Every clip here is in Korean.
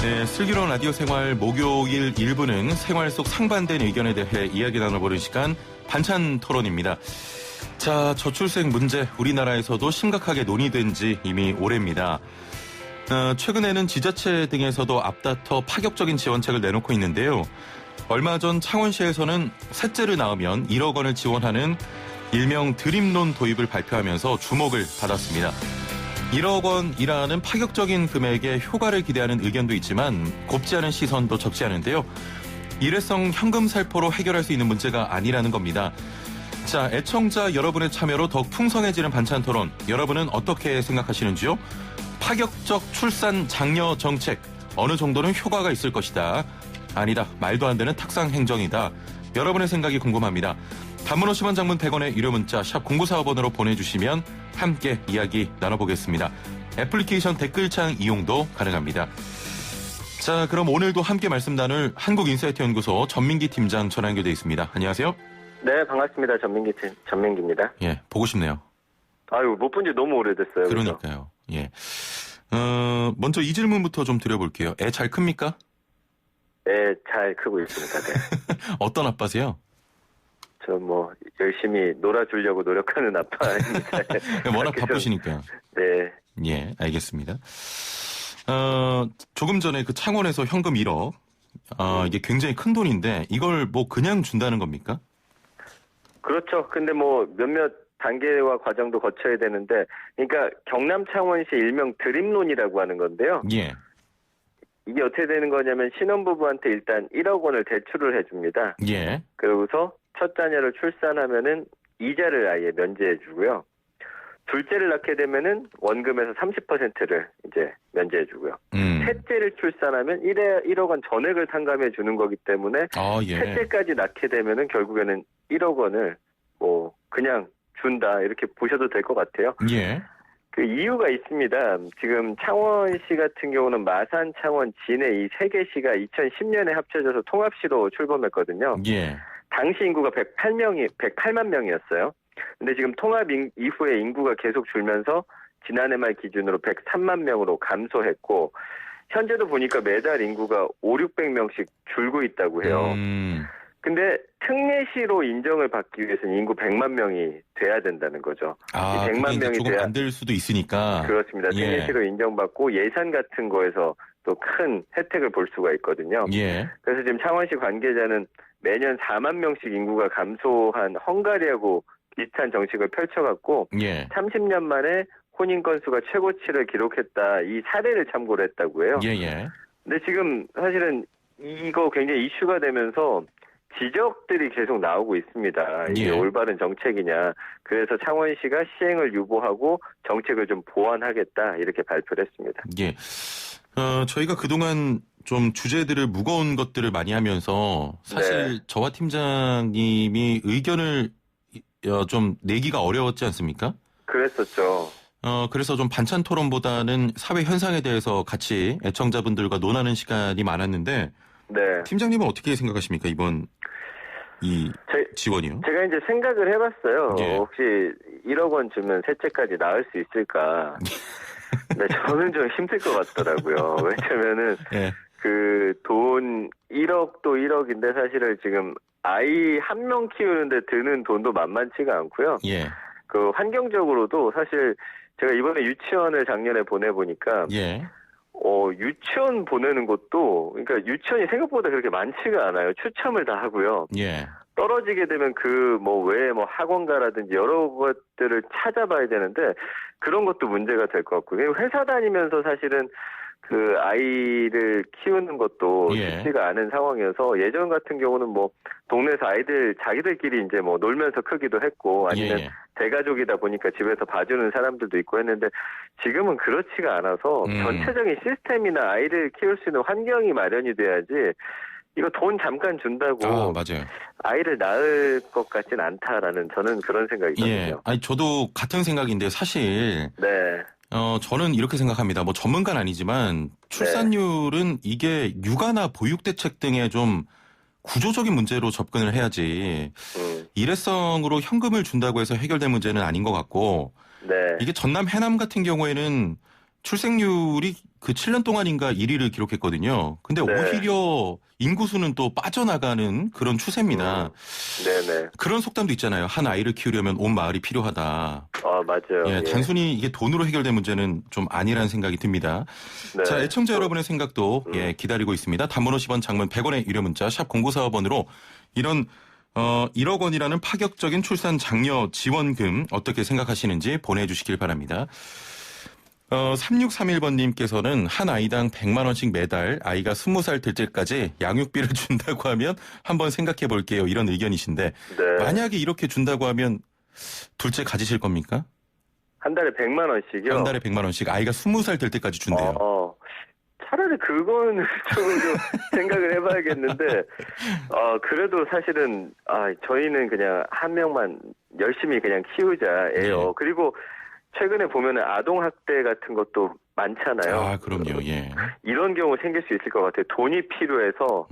네, 슬기로운 라디오 생활 목요일 1부는 생활 속 상반된 의견에 대해 이야기 나눠보는 시간 반찬 토론입니다. 자, 저출생 문제 우리나라에서도 심각하게 논의된 지 이미 오래입니다. 최근에는 지자체 등에서도 앞다퉈 파격적인 지원책을 내놓고 있는데요. 얼마 전 창원시에서는 셋째를 낳으면 1억 원을 지원하는 일명 드림론 도입을 발표하면서 주목을 받았습니다. 1억 원이라는 파격적인 금액에 효과를 기대하는 의견도 있지만 곱지 않은 시선도 적지 않은데요. 일회성 현금 살포로 해결할 수 있는 문제가 아니라는 겁니다. 자, 애청자 여러분의 참여로 더욱 풍성해지는 반찬 토론. 여러분은 어떻게 생각하시는지요? 파격적 출산 장려 정책. 어느 정도는 효과가 있을 것이다. 아니다. 말도 안 되는 탁상 행정이다. 여러분의 생각이 궁금합니다. 단문 50원, 장문 100원의 유료 문자 샵 0945번으로 보내주시면 함께 이야기 나눠보겠습니다. 애플리케이션 댓글창 이용도 가능합니다. 자, 그럼 오늘도 함께 말씀 나눌 한국인사이트 연구소 전민기 팀장 전화 연결돼 있습니다. 안녕하세요. 네, 반갑습니다. 전민기입니다. 예, 보고 싶네요. 아유, 못 본 지 너무 오래됐어요. 그러니까요. 그래서. 예. 먼저 이 질문부터 좀 드려볼게요. 애 잘 큽니까? 네, 잘 크고 있습니다. 네. 어떤 아빠세요? 저 열심히 놀아주려고 노력하는 아빠입니다. 워낙 바쁘시니까. 네. 예, 알겠습니다. 조금 전에 그 창원에서 현금 1억. 이게 굉장히 큰 돈인데 이걸 그냥 준다는 겁니까? 그렇죠. 근데 몇몇 단계와 과정도 거쳐야 되는데, 그러니까 경남 창원시 일명 드림론이라고 하는 건데요. 예. 이게 어떻게 되는 거냐면 신혼부부한테 일단 1억 원을 대출을 해줍니다. 예. 그러고서 첫 자녀를 출산하면은 이자를 아예 면제해 주고요. 둘째를 낳게 되면은 원금에서 30%를 이제 면제해 주고요. 셋째를 출산하면 1억 원 전액을 탕감해 주는 거기 때문에 예. 셋째까지 낳게 되면은 결국에는 1억 원을 그냥 준다 이렇게 보셔도 될 것 같아요. 예. 그 이유가 있습니다. 지금 창원시 같은 경우는 마산, 창원, 진해 이 세 개 시가 2010년에 합쳐져서 통합시로 출범했거든요. 예. 당시 인구가 108만 명이었어요. 근데 지금 통합 이후에 인구가 계속 줄면서 지난해 말 기준으로 103만 명으로 감소했고, 현재도 보니까 매달 인구가 500~600명씩 줄고 있다고 해요. 근데 특례시로 인정을 받기 위해서는 인구 100만 명이 돼야 된다는 거죠. 이 100만 명이 조금 안 될 수도 있으니까. 그렇습니다. 특례시로 인정받고 예산 같은 거에서 또 큰 혜택을 볼 수가 있거든요. 예. 그래서 지금 창원시 관계자는 매년 4만 명씩 인구가 감소한 헝가리하고 비슷한 정책을 펼쳐갖고 예. 30년 만에 혼인 건수가 최고치를 기록했다. 이 사례를 참고를 했다고 해요. 예. 근데 지금 사실은 이거 굉장히 이슈가 되면서 지적들이 계속 나오고 있습니다. 이게 올바른 정책이냐. 그래서 창원시가 시행을 유보하고 정책을 좀 보완하겠다. 이렇게 발표를 했습니다. 예. 저희가 그동안 좀 주제들을 무거운 것들을 많이 하면서 사실 저와 팀장님이 의견을 좀 내기가 어려웠지 않습니까? 그랬었죠. 그래서 좀 반찬 토론보다는 사회 현상에 대해서 같이 애청자분들과 논하는 시간이 많았는데 네. 팀장님은 어떻게 생각하십니까? 이번 이 지원이요? 제가 이제 생각을 해봤어요. 예. 혹시 1억 원 주면 셋째까지 낳을 수 있을까? 근데 저는 좀 힘들 것 같더라고요. 왜냐면은 그 돈 1억도 1억인데 사실은 지금 아이 한 명 키우는데 드는 돈도 만만치가 않고요. 예. 그 환경적으로도 사실 제가 이번에 유치원을 작년에 보내보니까 유치원 보내는 것도, 그러니까 유치원이 생각보다 그렇게 많지가 않아요. 추첨을 다 하고요. 예. 떨어지게 되면 외에 학원가라든지 여러 것들을 찾아봐야 되는데 그런 것도 문제가 될 것 같고요. 회사 다니면서 사실은 그 아이를 키우는 것도 쉽지가 않은 상황이어서 예전 같은 경우는 동네에서 아이들 자기들끼리 이제 놀면서 크기도 했고 아니면 대가족이다 보니까 집에서 봐주는 사람들도 있고 했는데 지금은 그렇지가 않아서 전체적인 시스템이나 아이를 키울 수 있는 환경이 마련이 돼야지 이거 돈 잠깐 준다고 맞아요. 아이를 낳을 것 같진 않다라는 저는 그런 생각이거든요. 예. 아니 저도 같은 생각인데 사실 저는 이렇게 생각합니다. 전문가는 아니지만 출산율은 이게 육아나 보육 대책 등의 좀 구조적인 문제로 접근을 해야지 일회성으로 현금을 준다고 해서 해결될 문제는 아닌 것 같고 이게 전남 해남 같은 경우에는 출생률이 그 7년 동안인가 1위를 기록했거든요. 근데 네. 오히려 인구수는 또 빠져나가는 그런 추세입니다. 네네. 그런 속담도 있잖아요. 한 아이를 키우려면 온 마을이 필요하다. 맞아요. 예, 단순히 이게 돈으로 해결된 문제는 좀 아니라는 생각이 듭니다. 네. 자, 애청자 여러분의 생각도 기다리고 있습니다. 단문 50원, 장문 100원의 유료 문자 샵 0945번으로 이런 1억 원이라는 파격적인 출산 장려 지원금 어떻게 생각하시는지 보내주시길 바랍니다. 3631번님께서는 한 아이당 100만 원씩 매달 아이가 20살 될 때까지 양육비를 준다고 하면 한번 생각해 볼게요. 이런 의견이신데 네. 만약에 이렇게 준다고 하면 둘째 가지실 겁니까? 한 달에 100만 원씩이요? 한 달에 100만 원씩 아이가 20살 될 때까지 준대요. 차라리 그거는 좀 생각을 해봐야겠는데, 그래도 사실은, 저희는 그냥 한 명만 열심히 그냥 키우자예요. 네. 그리고 최근에 보면은 아동학대 같은 것도 많잖아요. 아, 그럼요. 예. 이런 경우 생길 수 있을 것 같아요. 돈이 필요해서,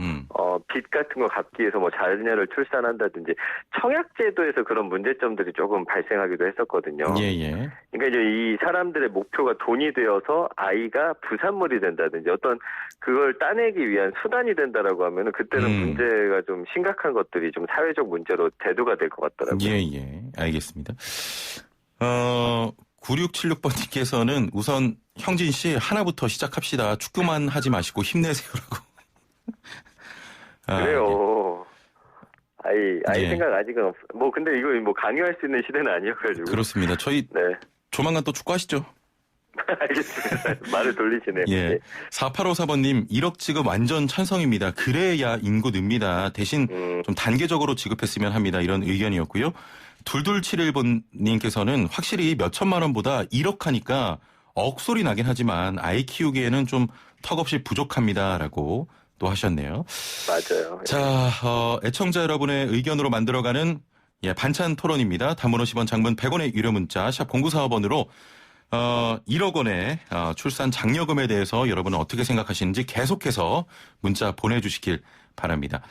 빚 같은 거 갚기 위해서 뭐 자녀를 출산한다든지, 청약제도에서 그런 문제점들이 조금 발생하기도 했었거든요. 예. 그러니까 이제 이 사람들의 목표가 돈이 되어서 아이가 부산물이 된다든지 어떤 그걸 따내기 위한 수단이 된다라고 하면은 그때는 문제가 좀 심각한 것들이 좀 사회적 문제로 대두가 될 것 같더라고요. 예. 알겠습니다. 9676번님께서는 우선 형진 씨 하나부터 시작합시다. 축구만 하지 마시고 힘내세요라고. 그래요. 아이 예. 생각 아직은 뭐 근데 이거 뭐 강요할 수 있는 시대는 아니어가지고. 그렇습니다. 저희 조만간 또 축구하시죠. 알겠습니다. 말을 돌리시네요. 예. 4854번님 1억 지급 완전 찬성입니다. 그래야 인구 늡니다. 대신 좀 단계적으로 지급했으면 합니다. 이런 의견이었고요. 2271번님께서는 확실히 몇천만 원보다 1억 하니까 억소리 나긴 하지만 아이 키우기에는 좀 턱없이 부족합니다라고 또 하셨네요. 맞아요. 자, 애청자 여러분의 의견으로 만들어가는 반찬 토론입니다. 단문 50원, 장문 100원의 유료 문자 샵 0945번으로 1억 원의 출산 장려금에 대해서 여러분은 어떻게 생각하시는지 계속해서 문자 보내주시길 바랍니다.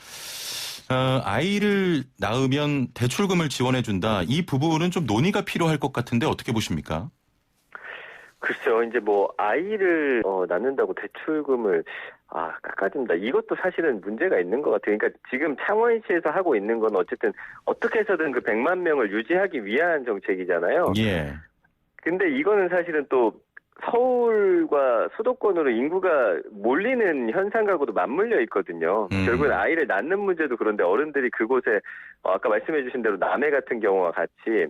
아이를 낳으면 대출금을 지원해준다. 이 부분은 좀 논의가 필요할 것 같은데 어떻게 보십니까? 글쎄요, 이제 뭐 아이를 낳는다고 대출금을 깎아준다. 이것도 사실은 문제가 있는 것 같아요. 그러니까 지금 창원시에서 하고 있는 건 어쨌든 어떻게 해서든 그 100만 명을 유지하기 위한 정책이잖아요. 예. 근데 이거는 사실은 또 서울과 수도권으로 인구가 몰리는 현상하고도 맞물려 있거든요. 결국은 아이를 낳는 문제도 그런데 어른들이 그곳에 아까 말씀해 주신 대로 남해 같은 경우와 같이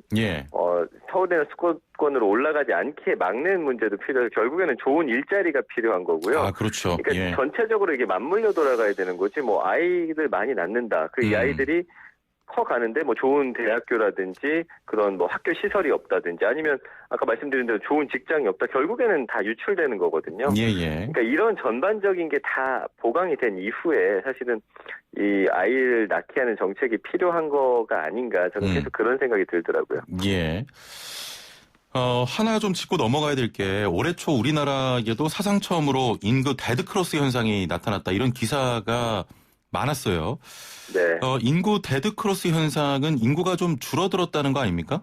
서울이나 수도권으로 올라가지 않게 막는 문제도 필요해서 결국에는 좋은 일자리가 필요한 거고요. 아, 그렇죠. 그러니까 전체적으로 이게 맞물려 돌아가야 되는 거지 뭐 아이들 많이 낳는다. 이 아이들이 커가는데 뭐 좋은 대학교라든지 그런 뭐 학교 시설이 없다든지 아니면 아까 말씀드린 대로 좋은 직장이 없다. 결국에는 다 유출되는 거거든요. 그러니까 이런 전반적인 게 다 보강이 된 이후에 사실은 이 아이를 낳게 하는 정책이 필요한 거가 아닌가 저는 계속 그런 생각이 들더라고요. 예. 하나 좀 짚고 넘어가야 될 게 올해 초 우리나라에도 사상 처음으로 인구 데드크로스 현상이 나타났다. 이런 기사가 많았어요. 네. 인구 데드크로스 현상은 인구가 좀 줄어들었다는 거 아닙니까?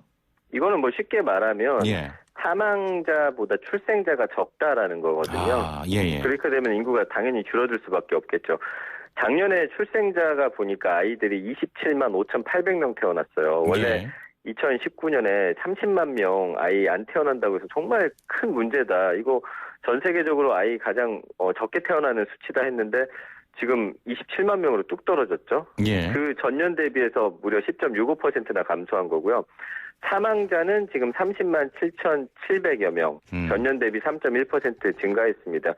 이거는 뭐 쉽게 말하면 예. 사망자보다 출생자가 적다라는 거거든요. 그렇게 되면 인구가 당연히 줄어들 수밖에 없겠죠. 작년에 출생자가 보니까 아이들이 27만 5,800명 태어났어요. 원래 2019년에 30만 명 아이 안 태어난다고 해서 정말 큰 문제다. 이거 전 세계적으로 아이 가장 적게 태어나는 수치다 했는데 지금 27만 명으로 뚝 떨어졌죠. 그 전년 대비해서 무려 10.65%나 감소한 거고요. 사망자는 지금 30만 7,700여 명, 전년 대비 3.1% 증가했습니다.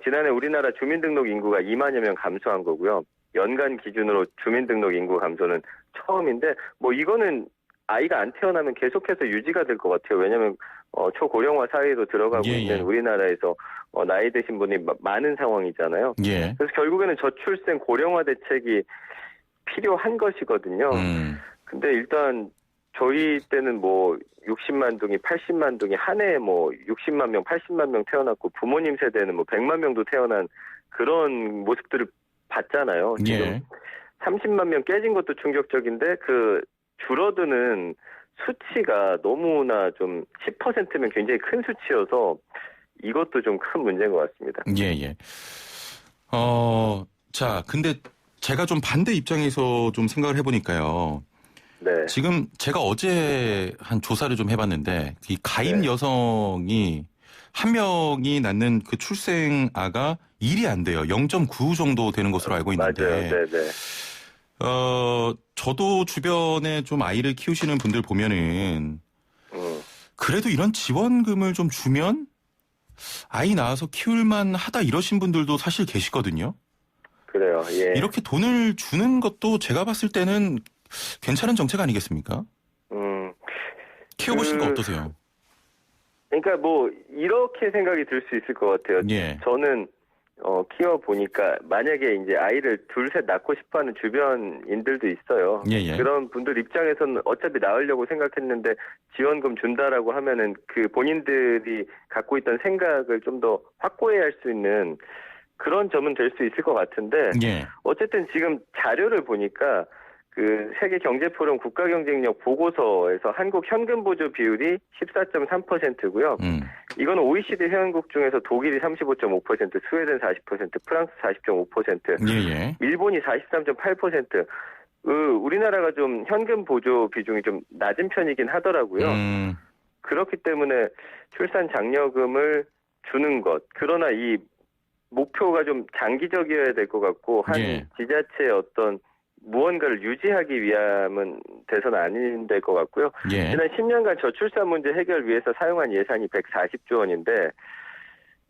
지난해 우리나라 주민등록 인구가 2만여 명 감소한 거고요. 연간 기준으로 주민등록 인구 감소는 처음인데 뭐 이거는 아이가 안 태어나면 계속해서 유지가 될 것 같아요. 왜냐하면 초고령화 사회로 들어가고 있는 우리나라에서 나이 드신 분이 많은 상황이잖아요. 그래서 결국에는 저출생 고령화 대책이 필요한 것이거든요. 근데 일단 저희 때는 뭐 60만 동이 80만 동이 한 해에 뭐 60만 명, 80만 명 태어났고 부모님 세대는 뭐 100만 명도 태어난 그런 모습들을 봤잖아요. 지금 30만 명 깨진 것도 충격적인데 그 줄어드는 수치가 너무나 좀 10%면 굉장히 큰 수치여서 이것도 좀 큰 문제인 것 같습니다. 예, 예. 자, 근데 제가 좀 반대 입장에서 좀 생각을 해보니까요. 네. 지금 제가 어제 한 조사를 좀 해봤는데 이 가임 네. 여성이 한 명이 낳는 그 출생아가 1이 안 돼요. 0.9 정도 되는 것으로 알고 있는데. 맞아요. 네네. 저도 주변에 좀 아이를 키우시는 분들 보면은 그래도 이런 지원금을 좀 주면 아이 낳아서 키울만 하다 이러신 분들도 사실 계시거든요. 그래요. 예. 이렇게 돈을 주는 것도 제가 봤을 때는 괜찮은 정책 아니겠습니까? 키워보신 거 어떠세요? 그러니까 뭐 이렇게 생각이 들 수 있을 것 같아요. 예. 저는 키워보니까 만약에 이제 아이를 둘, 셋 낳고 싶어하는 주변인들도 있어요. 예, 예. 그런 분들 입장에서는 어차피 낳으려고 생각했는데 지원금 준다라고 하면은 그 본인들이 갖고 있던 생각을 좀 더 확고해야 할 수 있는 그런 점은 될 수 있을 것 같은데 예. 어쨌든 지금 자료를 보니까 그 세계경제포럼 국가경쟁력 보고서에서 한국 현금 보조 비율이 14.3%고요. 이거는 OECD 회원국 중에서 독일이 35.5%, 스웨덴 40%, 프랑스 40.5%, 예. 일본이 43.8%. 우리나라가 좀 현금 보조 비중이 좀 낮은 편이긴 하더라고요. 그렇기 때문에 출산 장려금을 주는 것. 그러나 이 목표가 좀 장기적이어야 될 것 같고 한 예. 지자체의 어떤 무언가를 유지하기 위함은 돼서는 아닌 될 것 같고요. 예. 지난 10년간 저출산 문제 해결 위해서 사용한 예산이 140조 원인데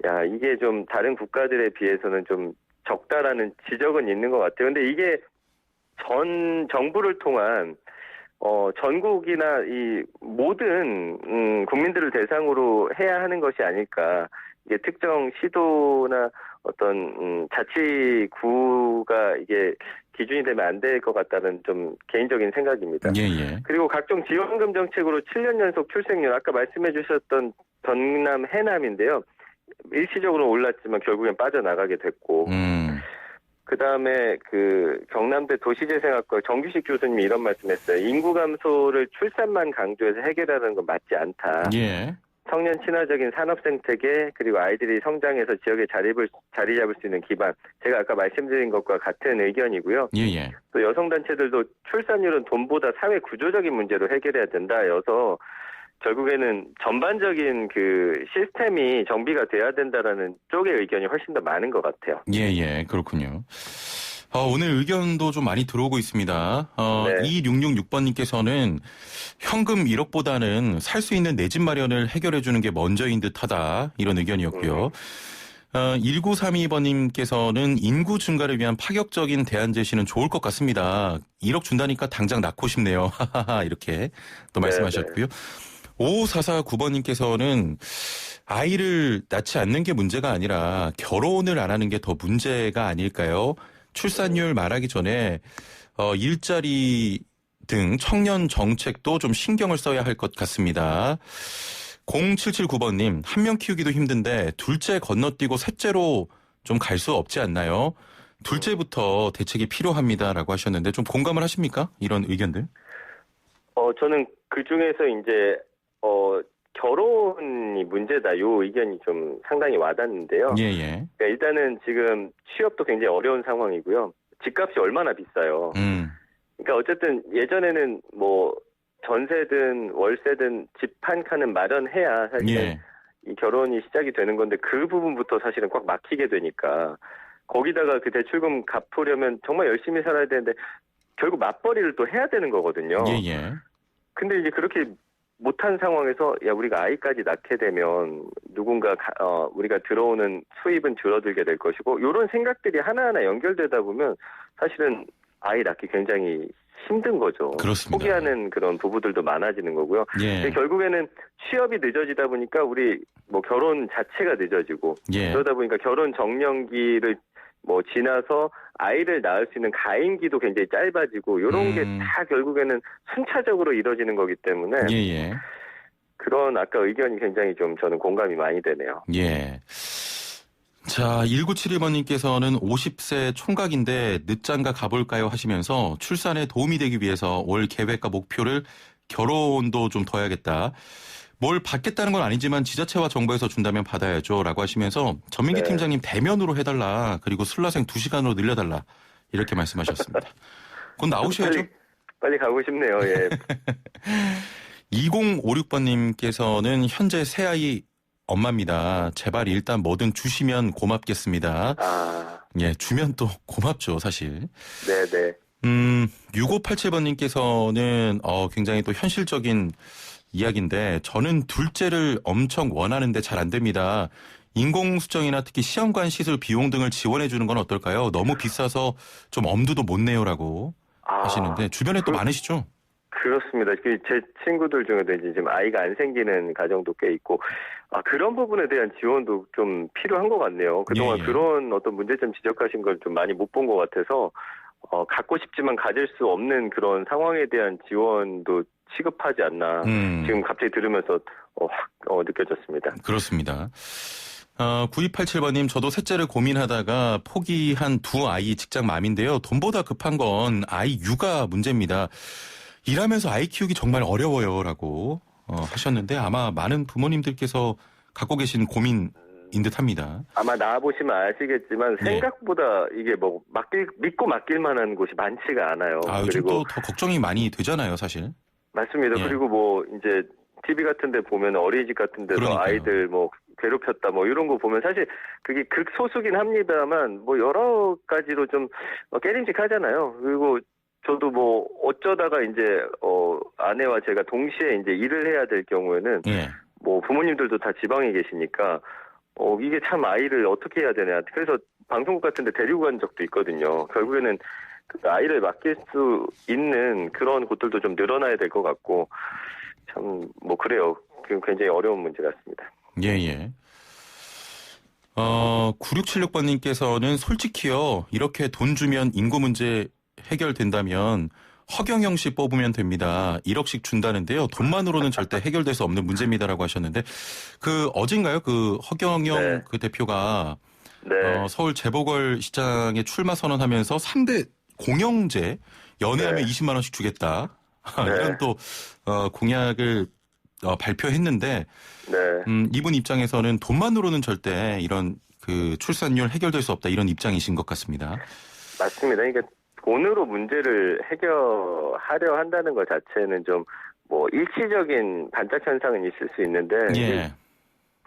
야 이게 좀 다른 국가들에 비해서는 좀 적다라는 지적은 있는 것 같아요. 근데 이게 전 정부를 통한 전국이나 이 모든 국민들을 대상으로 해야 하는 것이 아닐까. 이게 특정 시도나 어떤 자치구가 이게 기준이 되면 안 될 것 같다는 좀 개인적인 생각입니다. 예. 그리고 각종 지원금 정책으로 7년 연속 출생률 아까 말씀해 주셨던 전남 해남인데요. 일시적으로 올랐지만 결국엔 빠져나가게 됐고 그다음에 그 경남대 도시재생학과 정규식 교수님이 이런 말씀했어요. 인구 감소를 출산만 강조해서 해결하는 건 맞지 않다. 예. 청년 친화적인 산업 생태계 그리고 아이들이 성장해서 지역에 자리 잡을 수 있는 기반. 제가 아까 말씀드린 것과 같은 의견이고요. 예. 또 여성단체들도 출산율은 돈보다 사회 구조적인 문제로 해결해야 된다여서 결국에는 전반적인 그 시스템이 정비가 돼야 된다라는 쪽의 의견이 훨씬 더 많은 것 같아요. 예. 그렇군요. 오늘 의견도 좀 많이 들어오고 있습니다. 네. 2666번님께서는 현금 1억보다는 살 수 있는 내 집 마련을 해결해 주는 게 먼저인 듯하다. 이런 의견이었고요. 1932번님께서는 인구 증가를 위한 파격적인 대안 제시는 좋을 것 같습니다. 1억 준다니까 당장 낳고 싶네요. 이렇게 또 말씀하셨고요. 5449번님께서는 아이를 낳지 않는 게 문제가 아니라 결혼을 안 하는 게 더 문제가 아닐까요? 출산율 말하기 전에 일자리 등 청년 정책도 좀 신경을 써야 할 것 같습니다. 0779번님, 한 명 키우기도 힘든데 둘째 건너뛰고 셋째로 좀 갈 수 없지 않나요? 둘째부터 대책이 필요합니다라고 하셨는데 좀 공감을 하십니까? 이런 의견들? 저는 그 중에서 이제 결혼이 문제다. 요 의견이 좀 상당히 와닿는데요. 예. 그러니까 일단은 지금 취업도 굉장히 어려운 상황이고요. 집값이 얼마나 비싸요. 그러니까 어쨌든 예전에는 뭐 전세든 월세든 집 한 칸은 마련해야 사실은 이 결혼이 시작이 되는 건데 그 부분부터 사실은 꽉 막히게 되니까 거기다가 그 대출금 갚으려면 정말 열심히 살아야 되는데 결국 맞벌이를 또 해야 되는 거거든요. 예. 근데 이제 그렇게 못한 상황에서 야 우리가 아이까지 낳게 되면 누군가 우리가 들어오는 수입은 줄어들게 될 것이고 이런 생각들이 하나하나 연결되다 보면 사실은 아이 낳기 굉장히 힘든 거죠. 그렇습니다. 포기하는 그런 부부들도 많아지는 거고요. 근데 결국에는 취업이 늦어지다 보니까 우리 뭐 결혼 자체가 늦어지고 그러다 보니까 결혼 정년기를 뭐 지나서 아이를 낳을 수 있는 가임기도 굉장히 짧아지고 이런 게 다 결국에는 순차적으로 이루어지는 거기 때문에 그런 아까 의견이 굉장히 좀 저는 공감이 많이 되네요. 예. 자, 1971번님께서는 50세 총각인데 늦장가 가볼까요 하시면서 출산에 도움이 되기 위해서 올 계획과 목표를 결혼도 좀 둬야겠다. 뭘 받겠다는 건 아니지만 지자체와 정부에서 준다면 받아야죠라고 하시면서 전민기 네. 팀장님 대면으로 해달라. 그리고 슬라생 2시간으로 늘려달라. 이렇게 말씀하셨습니다. 곧 나오셔야죠. 빨리 가고 싶네요. 예. 2056번님께서는 현재 새아이 엄마입니다. 제발 일단 뭐든 주시면 고맙겠습니다. 아, 예, 주면 또 고맙죠, 사실. 네네. 6587번님께서는 굉장히 또 현실적인 이야기인데 저는 둘째를 엄청 원하는데 잘 안 됩니다. 인공수정이나 특히 시험관 시술 비용 등을 지원해 주는 건 어떨까요? 너무 비싸서 좀 엄두도 못 내요라고 하시는데 주변에 또 많으시죠? 그렇습니다. 제 친구들 중에도 이제 지금 아이가 안 생기는 가정도 꽤 있고, 그런 부분에 대한 지원도 좀 필요한 것 같네요. 그동안 예. 그런 어떤 문제점 지적하신 걸 좀 많이 못 본 것 같아서, 갖고 싶지만 가질 수 없는 그런 상황에 대한 지원도 시급하지 않나. 지금 갑자기 들으면서 확 느껴졌습니다. 그렇습니다. 9287번님, 저도 셋째를 고민하다가 포기한 두 아이 직장맘인데요. 돈보다 급한 건 아이 육아 문제입니다. 일하면서 아이 키우기 정말 어려워요라고 하셨는데 아마 많은 부모님들께서 갖고 계신 고민인 듯합니다. 아마 나와보시면 아시겠지만 생각보다 이게 뭐 믿고 맡길 만한 곳이 많지가 않아요. 요즘 그리고 또 더 걱정이 많이 되잖아요, 사실. 맞습니다. 예. 그리고 뭐 이제 TV 같은 데 보면 어린이집 같은 데서 그러니까요. 아이들 뭐 괴롭혔다 뭐 이런 거 보면 사실 그게 극소수긴 합니다만 뭐 여러 가지로 좀 깨림직하잖아요. 그리고 저도 뭐 어쩌다가 이제 아내와 제가 동시에 이제 일을 해야 될 경우에는 뭐 부모님들도 다 지방에 계시니까 이게 참 아이를 어떻게 해야 되냐. 그래서 방송국 같은 데 데리고 간 적도 있거든요. 결국에는 그 아이를 맡길 수 있는 그런 곳들도 좀 늘어나야 될 것 같고 참 뭐 그래요. 굉장히 어려운 문제 같습니다. 예. 9676번님께서는 솔직히요. 이렇게 돈 주면 인구 문제 해결된다면 허경영 씨 뽑으면 됩니다. 1억씩 준다는데요. 돈만으로는 절대 해결될 수 없는 문제입니다라고 하셨는데 어젠가요? 그 허경영 그 대표가 서울 재보궐시장에 출마 선언하면서 3대 공영제 연애하면 20만 원씩 주겠다. 이런 또 공약을 발표했는데 이분 입장에서는 돈만으로는 절대 이런 그 출산율 해결될 수 없다 이런 입장이신 것 같습니다. 맞습니다. 그러니까 돈으로 문제를 해결하려 한다는 것 자체는 좀 뭐 일시적인 반짝 현상은 있을 수 있는데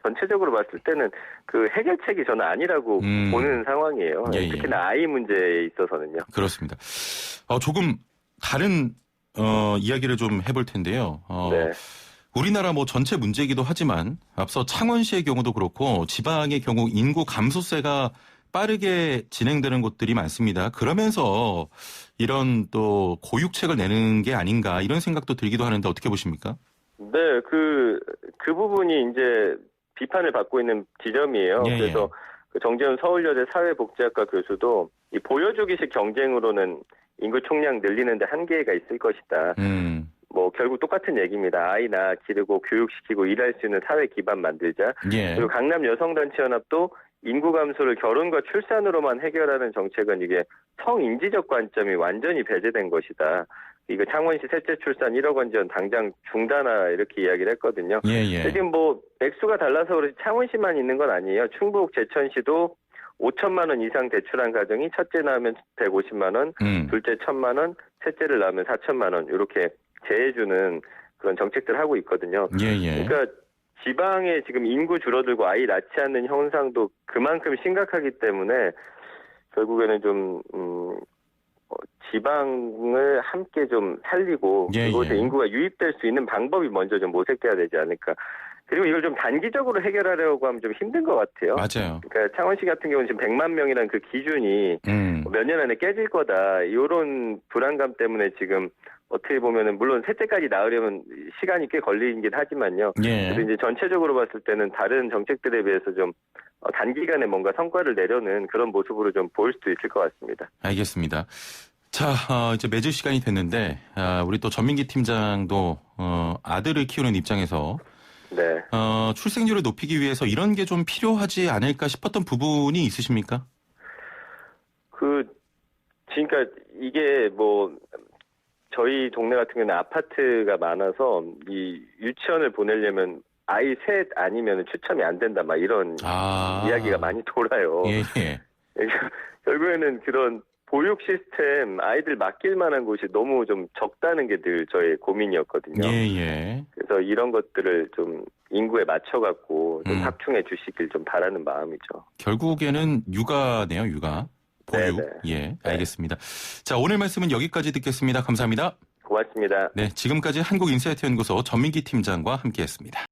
전체적으로 봤을 때는 그 해결책이 저는 아니라고 보는 상황이에요. 특히나 아이 문제에 있어서는요. 그렇습니다. 조금 다른 이야기를 좀 해볼 텐데요. 우리나라 뭐 전체 문제이기도 하지만 앞서 창원시의 경우도 그렇고 지방의 경우 인구 감소세가 빠르게 진행되는 곳들이 많습니다. 그러면서 이런 또 고육책을 내는 게 아닌가 이런 생각도 들기도 하는데 어떻게 보십니까? 네, 그 부분이 이제 비판을 받고 있는 지점이에요. 그래서 그 정재훈 서울여대 사회복지학과 교수도 이 보여주기식 경쟁으로는 인구 총량 늘리는데 한계가 있을 것이다. 뭐 결국 똑같은 얘기입니다. 아이 낳아 기르고 교육시키고 일할 수 있는 사회 기반 만들자. 그리고 강남 여성단체연합도 인구 감소를 결혼과 출산으로만 해결하는 정책은 이게 성인지적 관점이 완전히 배제된 것이다. 이거 창원시 셋째 출산 1억 원 지원 당장 중단하라 이렇게 이야기를 했거든요. 지금 뭐 액수가 달라서 그렇지 창원시만 있는 건 아니에요. 충북 제천시도 5천만 원 이상 대출한 가정이 첫째 낳으면 150만 원, 둘째 1,000만 원, 셋째를 낳으면 4천만 원 이렇게 제해주는 그런 정책들 하고 있거든요. 그러니까 지방에 지금 인구 줄어들고 아이 낳지 않는 현상도 그만큼 심각하기 때문에 결국에는 좀 지방을 함께 좀 살리고 그곳에 인구가 유입될 수 있는 방법이 먼저 좀 모색돼야 되지 않을까. 그리고 이걸 좀 단기적으로 해결하려고 하면 좀 힘든 것 같아요. 맞아요. 그러니까 창원시 같은 경우는 지금 100만 명이라는 그 기준이 몇 년 안에 깨질 거다. 이런 불안감 때문에 지금 어떻게 보면은 물론 셋째까지 낳으려면 시간이 꽤 걸리긴 하지만요. 그래서 이제 전체적으로 봤을 때는 다른 정책들에 비해서 좀 단기간에 뭔가 성과를 내려는 그런 모습으로 좀 보일 수도 있을 것 같습니다. 알겠습니다. 자, 이제 맺을 시간이 됐는데 우리 또 전민기 팀장도 아들을 키우는 입장에서 출생률을 높이기 위해서 이런 게 좀 필요하지 않을까 싶었던 부분이 있으십니까? 그러니까 이게 뭐 저희 동네 같은 경우는 아파트가 많아서 이 유치원을 보내려면 아이 셋 아니면 추첨이 안 된다, 막 이런 이야기가 많이 돌아요. 예, 예. 결국에는 그런 보육 시스템, 아이들 맡길 만한 곳이 너무 좀 적다는 게 늘 저의 고민이었거든요. 예, 예. 그래서 이런 것들을 좀 인구에 맞춰갖고 좀 확충해 주시길 좀 바라는 마음이죠. 결국에는 육아네요, 육아. 보육. 네네. 예, 알겠습니다. 자, 오늘 말씀은 여기까지 듣겠습니다. 감사합니다. 고맙습니다. 네, 지금까지 한국인사이트연구소 전민기 팀장과 함께했습니다.